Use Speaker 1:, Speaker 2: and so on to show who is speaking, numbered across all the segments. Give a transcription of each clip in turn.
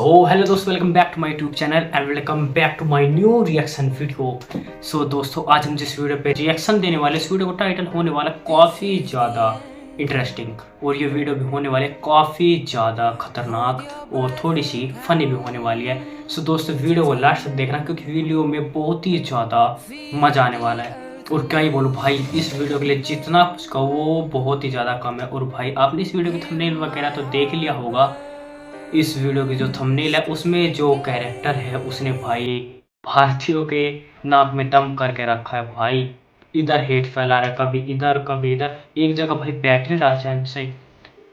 Speaker 1: Hello दोस्तों, welcome back to my YouTube channel and welcome back to my new reaction video. So दोस्तों, आज हम जिस video पे रिएक्शन देने वाले, इस वीडियो का टाइटल होने वाला काफ़ी ज़्यादा इंटरेस्टिंग और ये वीडियो भी होने वाले काफ़ी ज़्यादा खतरनाक और थोड़ी सी फनी भी होने वाली है। सो दोस्तों, वीडियो को लास्ट तक देखना क्योंकि वीडियो में बहुत ही ज़्यादा मज़ा आने वाला है। और क्या ही बोलूँ भाई, इस वीडियो के लिए जितना कुछ कहो वो बहुत ही ज़्यादा कम है। और भाई आपने इस वीडियो की थंबनेल वगैरह तो देख लिया होगा। इस वीडियो की जो थंबनेल है उसमें जो कैरेक्टर है उसने भाई भारतीयों के नाक में दम करके रखा है। भाई इधर हेट फैला रहा है, कभी इधर कभी इधर, एक जगह भाई बैठ नहीं रहा चैन से।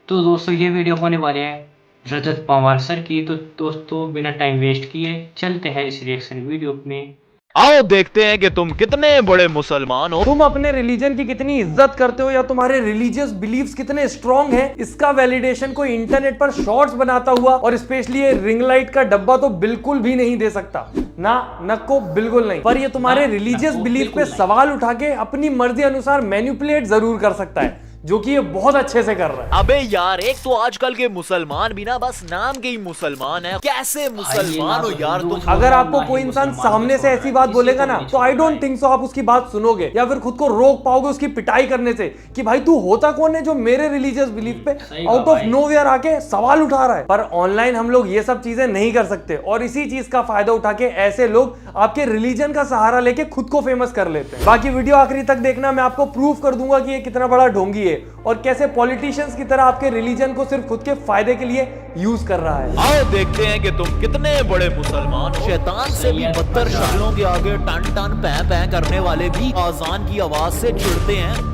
Speaker 1: तो दोस्तों, ये वीडियो होने वाले हैं रजत पवार सर की। तो दोस्तों, बिना टाइम वेस्ट किए चलते हैं इस रिएक्शन वीडियो में।
Speaker 2: आओ देखते हैं कि तुम कितने बड़े मुसलमान हो।
Speaker 3: तुम अपने रिलीजन की कितनी इज्जत करते हो या तुम्हारे रिलीजियस बिलीव्स कितने स्ट्रांग हैं, इसका वैलिडेशन कोई इंटरनेट पर शॉर्ट्स बनाता हुआ और स्पेशली ये रिंग लाइट का डब्बा तो बिल्कुल भी नहीं दे सकता। ना नको बिल्कुल नहीं। पर ये तुम्हारे रिलीजियस बिलीफ पे सवाल उठा के अपनी मर्जी अनुसार मैनिपुलेट जरूर कर सकता है, जो कि ये बहुत अच्छे से कर रहा है।
Speaker 2: अबे यार, एक तो आजकल के मुसलमान भी ना बस नाम के ही मुसलमान है। कैसे मुसलमान हो यार तुम?
Speaker 3: अगर आपको कोई इंसान सामने से ऐसी बात बोलेगा ना, तो आई डोंट थिंक सो आप उसकी बात सुनोगे या फिर खुद को रोक पाओगे उसकी पिटाई करने से कि भाई तू होता कौन है जो मेरे रिलीजियस बिलीफ पे आउट ऑफ नोवेयर आके सवाल उठा रहा है। पर ऑनलाइन हम लोग ये सब चीजें नहीं कर सकते और इसी चीज का फायदा उठा के ऐसे लोग आपके रिलीजन का सहारा लेके खुद को फेमस कर लेते हैं। बाकी वीडियो आखिरी तक देखना, मैं आपको प्रूफ कर दूंगा कि ये कितना बड़ा ढोंगी है और कैसे पॉलिटिशियंस की तरह आपके रिलीजन को सिर्फ खुद के फायदे के लिए यूज कर रहा है।
Speaker 2: आओ देखते हैं कि तुम कितने बड़े मुसलमान हो। शैतान से भी बदतर शक्लों के आगे टन टन पै पै करने वाले भी आजान की आवाज से चिढ़ते हैं।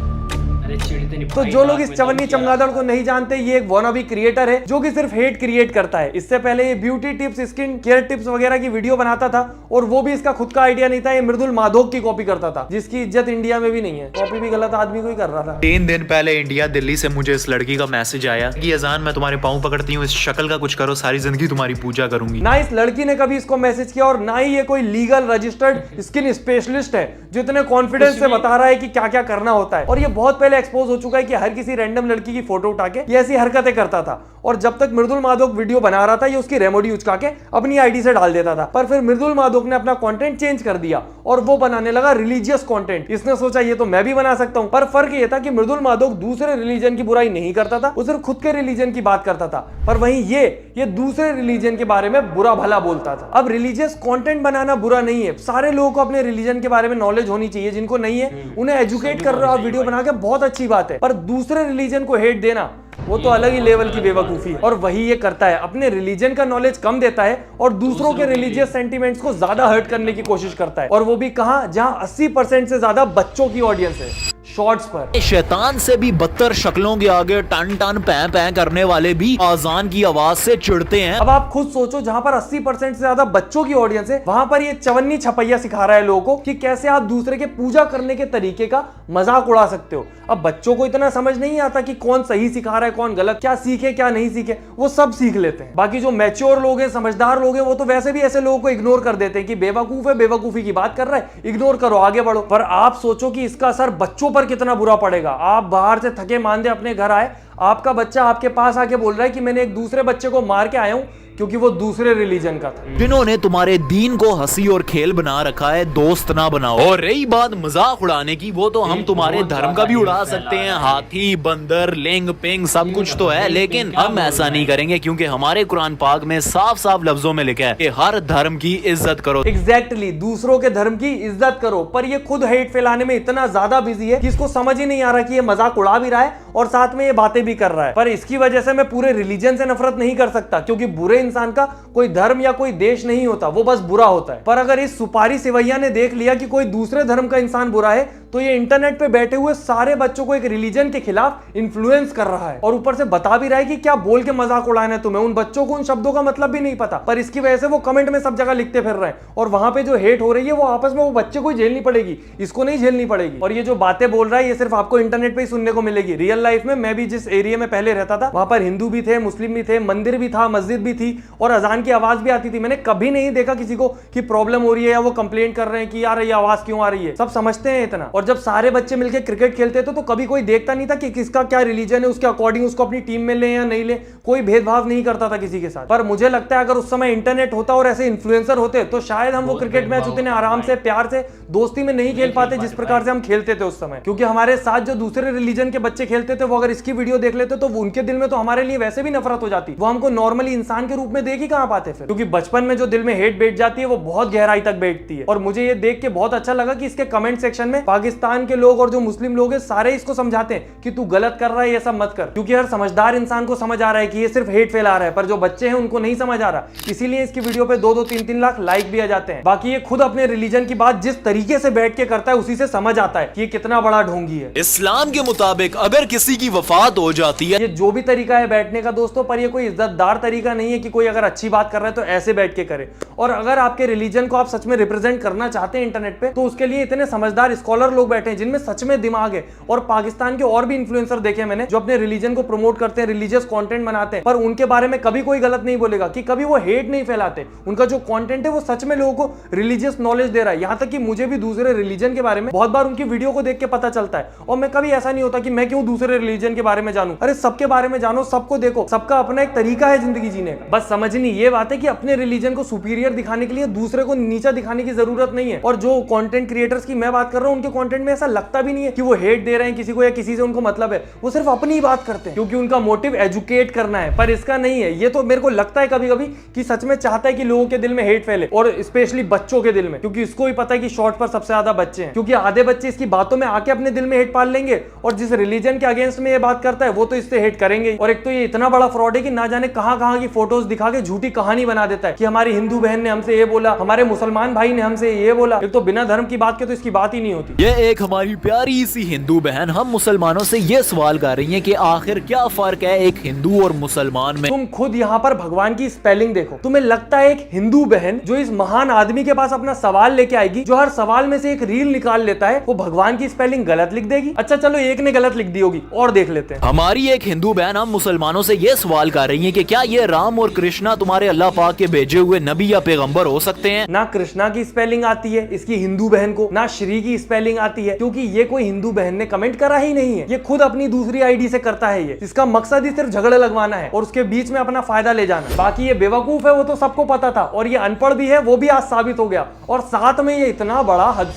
Speaker 3: तो जो लोग इस चवन्नी चमगादड़ को नहीं जानते, ये एक वॉनाबी क्रिएटर है जो कि सिर्फ हेट क्रिएट करता है। इससे पहले ये beauty tips, skin care tips वगैरह की वीडियो बनाता था और वो भी इसका खुद का आइडिया नहीं था। ये मृदुल माधोक की कॉपी करता था, जिसकी इज्जत इंडिया में भी नहीं है। कॉपी भी गलत आदमी को ही कर रहा था।
Speaker 4: 3 दिन पहले इंडिया दिल्ली से मुझे इस लड़की का मैसेज आया कि अजान, मैं तुम्हारे पाँव पकड़ती हूँ, इस शक्ल का कुछ करो, सारी जिंदगी तुम्हारी पूजा करूंगी।
Speaker 3: ना इस लड़की ने कभी इसको मैसेज किया और ना ही ये कोई लीगल रजिस्टर्ड स्किन स्पेशलिस्ट है जो इतने कॉन्फिडेंस से बता रहा है कि क्या क्या करना होता है। और ये बहुत पहले एक्सपोज हो चुका है कि हर किसी रैंडम लड़की की फोटो उठा के ये ऐसी हरकतें करता था। और जब तक मृदुल माधोक वीडियो बना रहा था, ये उसकी रेमोडी उचका के अपनी आईडी से डाल देता था। पर फिर मृदुल माधोक ने अपना कंटेंट चेंज कर दिया और वो बनाने लगा रिलीजियस कंटेंट। इसने सोचा ये तो मैं भी बना सकता हूं। पर फर्क ये था कि मृदुल माधोक दूसरे रिलीजन की बुराई नहीं करता था, वो सिर्फ खुद के रिलीजन की बात करता था। पर वहीं ये दूसरे रिलीजन के बारे में बुरा भला बोलता था। अब रिलीजियस कंटेंट बनाना बुरा नहीं है, सारे लोगों को अपने रिलीजन के बारे में नॉलेज होनी चाहिए। जिनको नहीं है उन्हें एजुकेट कर रहे हो आप वीडियो बना के, बहुत अच्छी बात है। पर दूसरे रिलीजन को हेट देना वो तो अलग ही लेवल की बेवकूफी है। और वही ये करता है, अपने रिलीजन का नॉलेज कम देता है और दूसरों के रिलीजियस सेंटिमेंट्स को ज्यादा हर्ट करने की कोशिश करता है। और वो भी कहां, जहां 80% से ज्यादा बच्चों की ऑडियंस है, शॉर्ट्स पर।
Speaker 2: शैतान से भी बदतर शक्लों के आगे टन टन पै पै करने वाले भी आजान की आवाज से चिढ़ते हैं।
Speaker 3: अब आप खुद सोचो, जहां पर 80% से ज्यादा बच्चों की ऑडियंस है, वहां पर ये चवन्नी छपैया सिखा रहा है लोगों को कि कैसे आप दूसरे के पूजा करने के तरीके का मजाक उड़ा सकते हो। अब बच्चों को इतना समझ नहीं आता कि कौन सही सिखा रहा है कौन गलत, क्या सीखे क्या नहीं सीखे, वो सब सीख लेते हैं। बाकी जो मैच्योर लोग हैं, समझदार लोग हैं, वो तो वैसे भी ऐसे लोगों को इग्नोर कर देते हैं कि बेवकूफ है, बेवकूफी की बात कर रहा है, इग्नोर करो, आगे बढ़ो। पर आप सोचो कि इसका असर बच्चों पर कितना बुरा पड़ेगा। आप बाहर से थके मांदे अपने घर आए, आपका बच्चा आपके पास आके बोल रहा है कि मैंने एक दूसरे बच्चे को मार के आया हूं क्योंकि वो दूसरे रिलीजन का था।
Speaker 2: जिन्होंने तुम्हारे दीन को हंसी और खेल बना रखा है, दोस्त ना बनाओ। और रही बात मजाक उड़ाने की, वो तो हम तुम्हारे धर्म का भी उड़ा सकते हैं। हाथी, बंदर, लिंग पिंग सब कुछ तो है, लेकिन हम ऐसा नहीं करेंगे क्योंकि हमारे कुरान पाक में साफ साफ लफ्जों में लिखा है कि हर धर्म की इज्जत करो।
Speaker 3: एग्जैक्टली, दूसरों के धर्म की इज्जत करो। पर ये खुद हेट फैलाने में इतना ज्यादा बिजी है कि इसको समझ ही नहीं आ रहा कि ये मजाक उड़ा भी रहा है और साथ में ये बातें भी कर रहा है। पर इसकी वजह से मैं पूरे रिलीजन से नफरत नहीं कर सकता, क्योंकि बुरे इंसान का कोई धर्म या कोई देश नहीं होता, वो बस बुरा होता है। पर अगर इस सुपारी सिवैया ने देख लिया कि कोई दूसरे धर्म का इंसान बुरा है, तो ये इंटरनेट पे बैठे हुए सारे बच्चों को एक रिलीजन के खिलाफ इन्फ्लुएंस कर रहा है और ऊपर से बता भी रहा है कि क्या बोल के मजाक उड़ाना है तुम्हें। उन बच्चों को उन शब्दों का मतलब भी नहीं पता, पर इसकी वजह से वो कमेंट में सब जगह लिखते फिर रहे हैं और वहां पे जो हेट हो रही है वो आपस में वो बच्चे को ही झेलनी पड़ेगी, इसको नहीं झेलनी पड़ेगी। और ये जो बातें बोल रहा है ये सिर्फ आपको इंटरनेट पे ही सुनने को मिलेगी। रियल लाइफ में मैं भी जिस एरिया में पहले रहता था, वहां पर हिंदू भी थे, मुस्लिम भी थे, मंदिर भी था, मस्जिद भी थी और अजान की आवाज भी आती थी। मैंने कभी नहीं देखा किसी को कि प्रॉब्लम हो रही है या वो कंप्लेंट कर रहे हैं कि यार ये आवाज क्यों आ रही है। सब समझते हैं इतना। और जब सारे बच्चे मिलकर क्रिकेट खेलते थे तो कभी कोई देखता नहीं था कि किसका क्या रिलीजन है, उसके अकॉर्डिंग उसको अपनी टीम में ले या नहीं ले, कोई भेदभाव नहीं करता था किसी के साथ। पर मुझे लगता है अगर उस समय इंटरनेट होता और ऐसे इन्फ्लुएंसर होते तो शायद हम वो क्रिकेट मैच उतने आराम से, प्यार से, दोस्ती में नहीं खेल पाते जिस प्रकार से हम खेलते थे उस समय। क्योंकि हमारे साथ जो दूसरे रिलीजन के बच्चे खेलते थे वो अगर इसकी वीडियो देख लेते तो उनके दिल में तो हमारे लिए वैसे भी नफरत हो जाती, वो हमको नॉर्मली इंसान के रूप में देख ही कहां पाते फिर। क्योंकि बचपन में जो दिल में हेट बैठ जाती है वो बहुत गहराई तक बैठती है। और मुझे ये देख के बहुत अच्छा लगा कि इसके कमेंट सेक्शन में पाकिस्तान के लोग और जो मुस्लिम लोग हैं सारे इसको समझाते हैं कि तू गलत कर रहा है, ये सब मत कर। क्योंकि हर समझदार इंसान को समझ आ रहा है कि ये सिर्फ हेट फैला रहा है, पर जो बच्चे हैं उनको नहीं समझ आ रहा, इसीलिए इसकी वीडियो पे 2-2, 3-3 लाख लाइक भी आ जाते हैं। बाकी ये खुद अपने रिलीजन की बात जिस तरीके से बैठ के करता है उसी से समझ आता है कि ये कितना बड़ा ढोंगी है।
Speaker 2: इस्लाम के मुताबिक अगर किसी की वफात हो जाती है,
Speaker 3: ये जो भी तरीका है बैठने का दोस्तों, पर ये कोई इज्जतदार तरीका नहीं है कि कोई अगर अच्छी बात कर रहा है तो ऐसे बैठ के करे। और अगर आपके रिलीजन को आप सच में रिप्रेजेंट करना चाहते हैं इंटरनेट पे, तो उसके लिए इतने समझदार स्कॉलर लोग बैठे हैं जिनमें सच में दिमाग है। और पाकिस्तान के और भी इन्फ्लुएंसर देखे मैंने जो अपने रिलीजन को प्रमोट करते हैं, रिलीजियस कंटेंट बनाते हैं, पर उनके बारे में कभी कोई गलत नहीं बोलेगा, कि कभी वो हेट नहीं फैलाते। उनका जो कंटेंट है वो सच में लोगों को रिलीजियस नॉलेज दे रहा है। यहाँ तक कि मुझे भी दूसरे रिलीजन के बारे में बहुत बार उनकी वीडियो को देख के पता चलता है। और मैं कभी ऐसा नहीं होता कि मैं क्यों दूसरे रिलीजन के बारे में जानूं। अरे सबके बारे में जानो, सबको देखो, सबका अपना एक तरीका है जिंदगी जीने का। बस समझनी ये बात है कि अपने रिलीजन को सुपीरियर दिखाने के लिए दूसरे को नीचा दिखाने की जरूरत नहीं है। और जो कंटेंट क्रिएटर्स की मैं बात कर रहा हूं, उनके कंटेंट में ऐसा लगता भी नहीं है कि वो हेट दे रहे हैं किसी को या किसी से उनको मतलब है। वो सिर्फ अपनी ही बात करते हैं क्योंकि उनका मोटिव एजुकेट करना है, पर इसका नहीं है। ये तो मेरे को लगता है कभी कभी कि सच में चाहता है कि लोगों के दिल में हेट फैले, और स्पेशली बच्चों के दिल में, क्योंकि इसको भी पता है कि शॉर्ट पर सबसे ज्यादा बच्चे हैं। क्योंकि आधे बच्चे इसकी बातों में आके अपने दिल में हेट पाल लेंगे, और जिस रिलीजन के अगेंस्ट में ये बात करता है वो तो इससे हेट करेंगे। और एक तो ये इतना बड़ा फ्रॉड है कि ना जाने कहां की फोटोज दिखा के झूठी कहानी बना देता है कि हमारी हिंदू बहन ने हमसे ये बोला, हमारे मुसलमान भाई ने हमसे ये बोला। एक तो बिना धर्म की बात के तो इसकी बात ही नहीं होती।
Speaker 2: ये एक हमारी प्यारी सी हिंदू बहन हम मुसलमानों से ये सवाल कर रही है कि आखिर क्या फर्क है एक हिंदू और मुसलमान में।
Speaker 3: तुम खुद यहाँ पर भगवान की स्पेलिंग देखो, तुम्हें लगता है एक हिंदू बहन जो इस महान आदमी के पास अपना सवाल लेके आएगी, जो हर सवाल में से एक रील निकाल लेता है, वो भगवान की स्पेलिंग गलत लिख देगी? अच्छा चलो एक ने गलत लिख दी होगी, और देख लेते हैं।
Speaker 2: हमारी एक हिंदू बहन हम मुसलमानों से ये सवाल कर रही है कि क्या ये राम और कृष्णा तुम्हारे अल्लाह पाक के भेजे हुए नबी या पैगंबर हो सकते हैं?
Speaker 3: ना कृष्णा की स्पेलिंग आती है इसकी हिंदू बहन को, ना श्री की स्पेलिंग आती है, क्योंकि ये कोई हिंदू बहन ने कमेंट करा ही नहीं है। ये खुद अपनी दूसरी आईडी से करता है। ये इसका मकसद ही सिर्फ झगड़े लगवाना है और उसके बीच में अपना फायदा ले जाना। बाकी ये बेवकूफ है वो तो सबको पता था, और ये अनपढ़ भी है वो भी आज साबित हो गया। और साथ में ये इतना बड़ा हद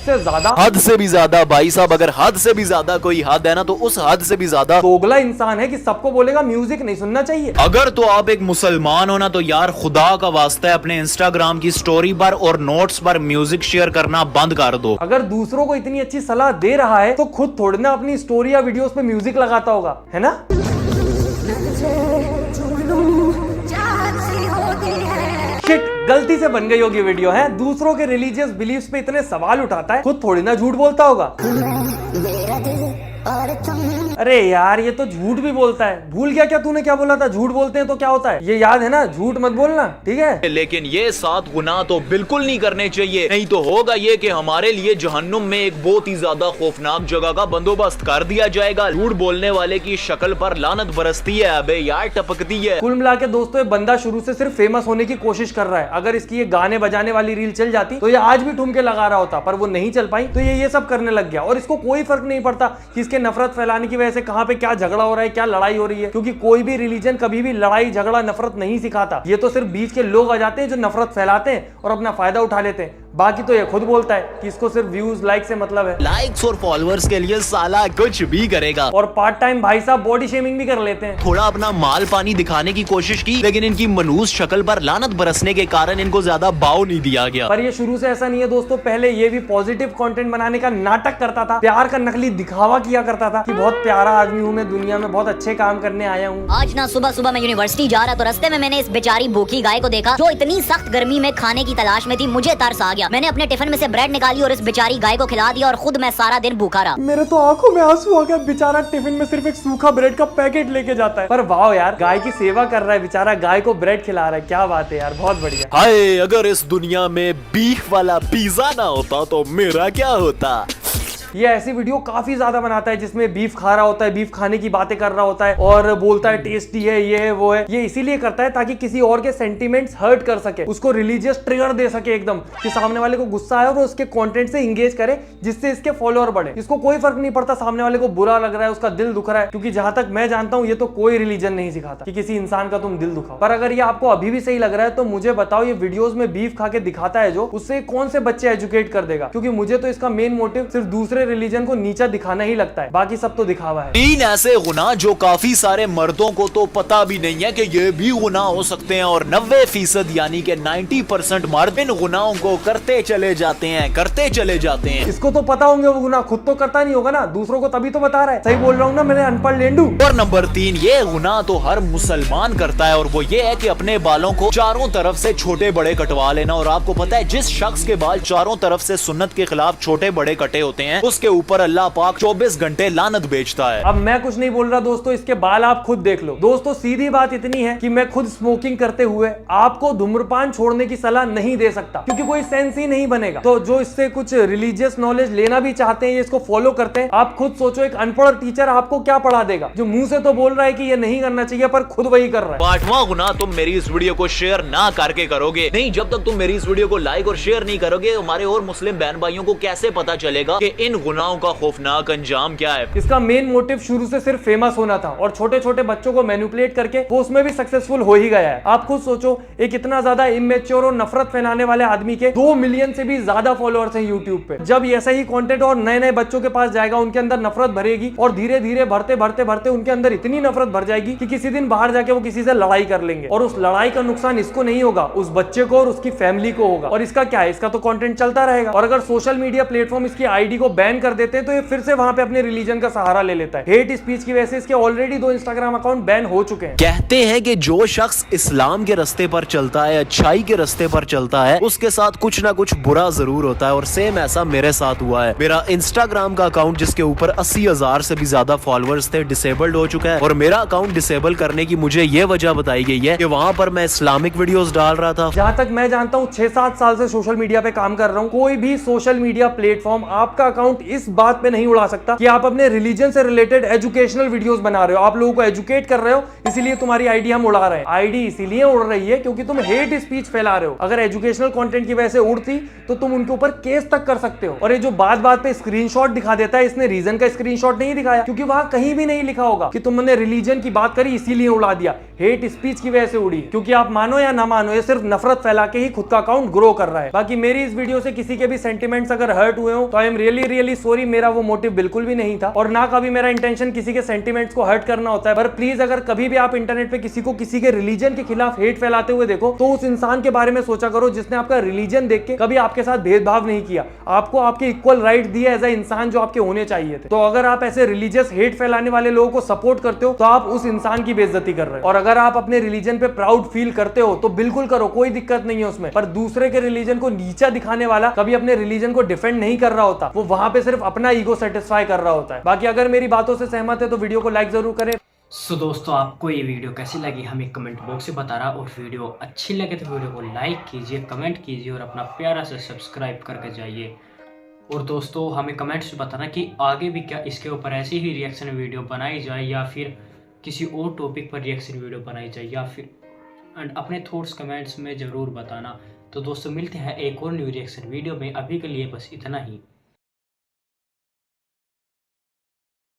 Speaker 3: से भी ज्यादा
Speaker 2: भाई साहब, अगर हद से भी ज्यादा कोई हद है ना, तो उस हद से भी ज्यादा
Speaker 3: दोगला इंसान है कि सबको बोलेगा म्यूजिक नहीं सुनना चाहिए।
Speaker 2: अगर तो आप एक मुसलमान हो ना, तो यार खुदा का वास्ता है अपने इंस्टाग्राम की स्टोरी पर और नोट्स पर म्यूजिक शेयर करना बंद कर दो।
Speaker 3: अगर दूसरों को इतनी अच्छी सलाह दे रहा है तो खुद थोड़ी ना अपनी स्टोरी या वीडियोस पे म्यूजिक लगाता होगा, है ना? शिट, गलती से बन गई होगी वीडियो, है? दूसरों के रिलीजियस बिलीफ्स पे इतने सवाल उठाता है, खुद थोड़ी ना झूठ बोलता होगा। अरे यार ये तो झूठ भी बोलता है। भूल गया क्या तूने क्या बोला था? झूठ बोलते हैं तो क्या होता है, ये याद है ना? झूठ मत बोलना, ठीक है?
Speaker 2: लेकिन ये 7 गुनाह तो बिल्कुल नहीं करने चाहिए, नहीं तो होगा ये कि हमारे लिए जहन्नुम में एक बहुत ही ज्यादा खौफनाक जगह का बंदोबस्त कर दिया जाएगा। झूठ बोलने वाले की शक्ल पर लानत बरसती है, अबे यार टपकती है।
Speaker 3: कुल मिला के दोस्तों ये बंदा शुरू से सिर्फ फेमस होने की कोशिश कर रहा है। अगर इसकी ये गाने बजाने वाली रील चल जाती तो ये आज भी ठुमके लगा रहा होता, पर वो नहीं चल पाई तो ये सब करने लग गया। और इसको कोई फर्क नहीं पड़ता कि इसके नफरत फैलाने की वजह से कहां पे क्या झगड़ा हो रहा है, क्या लड़ाई हो रही है, क्योंकि कोई भी रिलीजन कभी भी लड़ाई झगड़ा नफरत नहीं सिखाता। ये तो सिर्फ बीच के लोग आ जाते हैं जो नफरत फैलाते हैं और अपना फायदा उठा लेते हैं। बाकी तो ये खुद बोलता है कि इसको सिर्फ व्यूज लाइक से मतलब है।
Speaker 2: लाइक्स और फॉलोअर्स के लिए साला कुछ भी करेगा,
Speaker 3: और पार्ट टाइम भाई साहब बॉडी शेमिंग भी कर लेते हैं।
Speaker 2: थोड़ा अपना माल पानी दिखाने की कोशिश की, लेकिन इनकी मनहूस शक्ल पर लानत बरसने के कारण इनको ज्यादा भाव नहीं दिया गया।
Speaker 3: पर ये शुरू से ऐसा नहीं है दोस्तों, पहले ये भी पॉजिटिव कंटेंट बनाने का नाटक करता था, प्यार का नकली दिखावा किया करता था कि बहुत प्यारा आदमी हूँ मैं, दुनिया में बहुत अच्छे काम करने आया हूँ।
Speaker 5: आज ना सुबह सुबह मैं यूनिवर्सिटी जा रहा तो रास्ते में मैंने इस बेचारी भूखी गाय को देखा जो इतनी सख्त गर्मी में खाने की तलाश में थी। मुझे तरस आ गया, मैंने अपने टिफिन में से ब्रेड निकाली और इस बेचारी गाय को खिला दिया और खुद मैं सारा दिन भूखा रहा।
Speaker 3: मेरे तो आंखों में आंसू आ गया। बेचारा टिफिन में सिर्फ एक सूखा ब्रेड का पैकेट लेके जाता है, पर वाह यार गाय की सेवा कर रहा है बेचारा, गाय को ब्रेड खिला रहा है। क्या बात है यार, बहुत बढ़िया।
Speaker 2: हाय, अगर इस दुनिया में बीफ वाला पिज्जा ना होता तो मेरा क्या होता।
Speaker 3: ये ऐसी वीडियो काफी ज्यादा बनाता है जिसमें बीफ खा रहा होता है, बीफ खाने की बातें कर रहा होता है और बोलता है टेस्टी है, ये है, वो है। ये इसीलिए करता है ताकि किसी और के सेंटीमेंट्स हर्ट कर सके, उसको रिलीजियस ट्रिगर दे सके एकदम, कि सामने वाले को गुस्सा आए और वो उसके कंटेंट से इंगेज करे, जिससे इसके फॉलोअर बढ़े। इसको कोई फर्क नहीं पड़ता सामने वाले को बुरा लग रहा है, उसका दिल दुख रहा है, क्योंकि जहां तक मैं जानता हूं ये तो कोई रिलीजन नहीं सिखाता कि किसी इंसान का तुम दिल दुखाओ। पर अगर ये आपको अभी भी सही लग रहा है तो मुझे बताओ, ये वीडियोस में बीफ खा के दिखाता है जो, उससे कौन से बच्चे एजुकेट कर देगा? क्योंकि मुझे तो इसका मेन मोटिव सिर्फ दूसरे रिलीजन को नीचा दिखाना ही लगता है, बाकी सब तो दिखावा है।
Speaker 2: 3 ऐसे गुनाह जो काफी सारे मर्दों को तो पता भी नहीं है कि ये भी गुनाह हो सकते हैं, और 90% यानी कि 90% मर्द इन गुनाहों को करते चले जाते हैं।
Speaker 3: इसको तो पता होंगे वो गुनाह, खुद तो करता नहीं होगा ना, दूसरों को तभी तो बता रहा है। सही बोल रहा हूँ ना मेरे अनपढ़ लेंडू?
Speaker 2: और नंबर 3, ये गुनाह तो हर मुसलमान करता है, और वो ये है कि अपने बालों को चारों तरफ से छोटे बड़े कटवा लेना। और आपको पता है जिस शख्स के बाल चारों तरफ से सुन्नत के खिलाफ छोटे बड़े कटे होते हैं, उसके ऊपर अल्लाह पाक 24 घंटे लानत बेचता है।
Speaker 3: अब मैं कुछ नहीं बोल रहा दोस्तों, इसके बाल आप खुद देख लो। दोस्तों सीधी बात इतनी है कि मैं खुद स्मोकिंग करते हुए आपको धूम्रपान छोड़ने की सलाह नहीं दे सकता, क्योंकि कोई सेंस ही नहीं बनेगा। तो जो इससे कुछ रिलीजियस नॉलेज लेना भी चाहते हैं, ये इसको फॉलो करते हैं, आप खुद सोचो एक अनपढ़ टीचर आपको क्या पढ़ा देगा, जो मुंह से तो बोल रहा है कि ये नहीं करना चाहिए पर खुद वही कर रहा है।
Speaker 2: 8वां गुनाह, तुम मेरी इस वीडियो को शेयर ना करके करोगे नहीं। जब तक तुम मेरी इस वीडियो को लाइक और शेयर नहीं करोगे, हमारे और मुस्लिम बहन भाइयों को कैसे पता चलेगा कि इन गुनाहों का खौफनाक अंजाम क्या है?
Speaker 3: इसका मेन मोटिव शुरू से सिर्फ फेमस होना था, और छोटे छोटे बच्चों को मैनिपुलेट करके वो उसमें भी सक्सेसफुल हो ही गया है। आप खुद सोचो, एक इतना ज्यादा इमेच्योर और नफरत फैलाने वाले आदमी के 2 मिलियन से भी ज्यादा फॉलोअर्स हैं यूट्यूब पे। जब ऐसा ही कंटेंट और नए नए बच्चों के पास जाएगा, उनके अंदर नफरत भरेगी, और धीरे धीरे बढ़ते बढ़ते बढ़ते उनके अंदर इतनी नफरत भर जाएगी कि किसी दिन बाहर जाके वो किसी से लड़ाई कर लेंगे, और उस लड़ाई का नुकसान इसको नहीं होगा, उस बच्चे को और उसकी फैमिली को होगा। और इसका क्या है, इसका तो कंटेंट चलता रहेगा। और अगर सोशल मीडिया प्लेटफॉर्म इसकी आईडी को बैन कर देते हैं तो ये फिर से वहां पे अपने रिलीजन का सहारा ले लेता है। हेट स्पीच की वजह से इसके ऑलरेडी 2 इंस्टाग्राम अकाउंट बैन हो चुके हैं।
Speaker 2: कहते हैं कि जो शख्स इस्लाम के रास्ते पर चलता है, अच्छाई के रास्ते पर चलता है, उसके साथ कुछ ना कुछ बुरा जरूर होता है, और सेम ऐसा मेरे साथ हुआ है। मेरा इंस्टाग्राम का अकाउंट जिसके ऊपर 80,000 से भी ज्यादा फॉलोअर्स थे, डिसेबल्ड हो चुका है। और मेरा अकाउंट डिसेबल करने की मुझे ये वजह बताई गई है कि वहां पर मैं इस्लामिक वीडियोस डाल रहा था।
Speaker 3: जहां तक मैं जानता हूं 6-7 साल से सोशल मीडिया पे काम कर रहा हूं, कोई भी सोशल मीडिया प्लेटफॉर्म आपका अकाउंट इस बात पे नहीं उड़ा सकता कि आप अपने रिलीजन से रिलेटेड एजुकेशनल वीडियोस बना रहे हो, आप लोगों को एजुकेट कर रहे हो, इसीलिए तुम्हारी आईडी हम उड़ा रहे हैं। आईडी इसीलिए उड़ रही है क्योंकि तुम हेट स्पीच फैला रहे हो। अगर एजुकेशनल कंटेंट की वजह से उड़ती तो तुम उनके ऊपर केस तक कर सकते हो। और ये जो बात बात पे स्क्रीनशॉट दिखा देता है, इसने रीजन का स्क्रीनशॉट नहीं दिखाया, क्योंकि वहां कहीं भी नहीं लिखा होगा कि तुमने रिलीजन की बात करी इसीलिए उड़ा दिया। हेट स्पीच की वजह से उड़ी, क्योंकि आप मानो या ना मानो, ये सिर्फ नफरत फैला के ही खुद का अकाउंट ग्रो कर रहा है। बाकी मेरी इस वीडियो से किसी के भी सेंटिमेंट्स अगर हर्ट हुए हो तो आई एम रियली सॉरी, मेरा वो मोटिव बिल्कुल भी नहीं था, और ना कभी मेरा इंटेंशन किसी के सेंटिमेंट्स को हर्ट करना होता है। पर प्लीज अगर कभी भी आप इंटरनेट पे किसी को किसी के रिलीजन के खिलाफ हेट फैलाते हुए देखो तो उस इंसान के बारे में सोचा करो जिसने आपका रिलीजन देख के कभी आपके साथ भेदभाव नहीं किया, आपको आपके इक्वल राइट दिए एज ए इंसान जो आपके होने चाहिए थे। तो अगर आप ऐसे रिलीजियस हेट फैलाने वाले लोगों को सपोर्ट करते हो तो आप उस इंसान की बेइज्जती कर रहे हो। और अगर आप अपने रिलीजन पे प्राउड फील करते हो तो बिल्कुल करो, कोई दिक्कत नहीं है उसमें। पर दूसरे के रिलीजन को नीचा दिखाने वाला कभी अपने रिलीजन को डिफेंड नहीं कर रहा होता, वो वहां पे सिर्फ अपना ईगो सेटिस्फाई कर रहा होता है। बाकी अगर मेरी बातों से सहमत है तो वीडियो को लाइक जरूर करें।
Speaker 1: सो दोस्तों, आपको ये वीडियो कैसी लगी हमें कमेंट बॉक्स से बताना, और वीडियो अच्छी लगे तो वीडियो को लाइक कीजिए, कमेंट कीजिए और अपना प्यारा से सब्सक्राइब करके जाइए। और दोस्तों हमें कमेंट्स में बताना कि आगे भी क्या इसके ऊपर ऐसी ही रिएक्शन वीडियो बनाई जाए, या फिर किसी और टॉपिक पर रिएक्शन वीडियो बनाई जाए, या फिर एंड अपने थॉट्स कमेंट्स में ज़रूर बताना। तो दोस्तों मिलते हैं एक और न्यू रिएक्शन वीडियो में, अभी के लिए बस इतना ही।